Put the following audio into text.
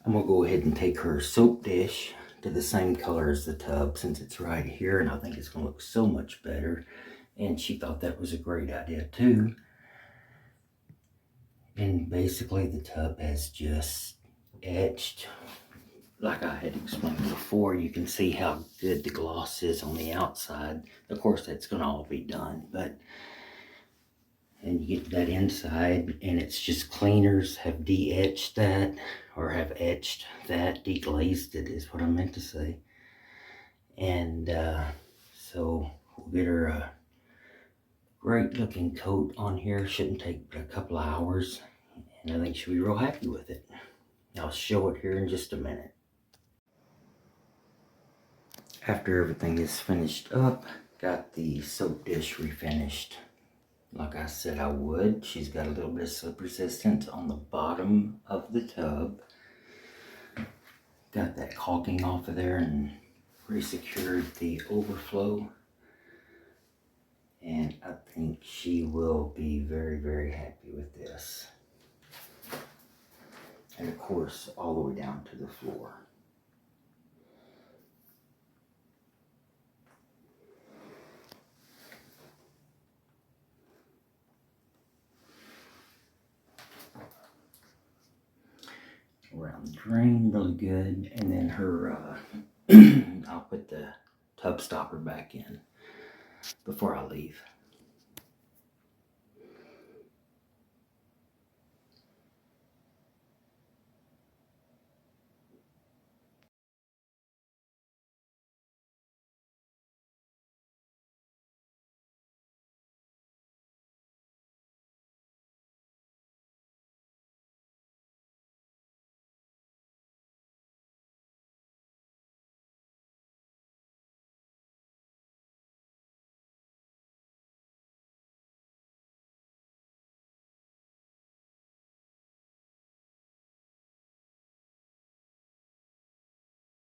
I'm going to go ahead and take her soap dish to the same color as the tub since it's right here, and I think it's going to look so much better. And she thought that was a great idea too. And basically the tub has just etched. Like I had explained before, you can see how good the gloss is on the outside. Of course, that's going to all be done, and you get that inside, and it's just cleaners have de-etched that, or have etched that, deglazed it is what I meant to say. And so we'll get her a great looking coat on here. Shouldn't take but a couple of hours, and I think she'll be real happy with it. I'll show it here in just a minute. After everything is finished up, got the soap dish refinished. Like I said I would. She's got a little bit of slip resistance on the bottom of the tub. Got that caulking off of there and re-secured the overflow. And I think she will be very, very happy with this. And of course, all the way down to the floor. Around the drain really good, and then her I'll put the tub stopper back in before I leave.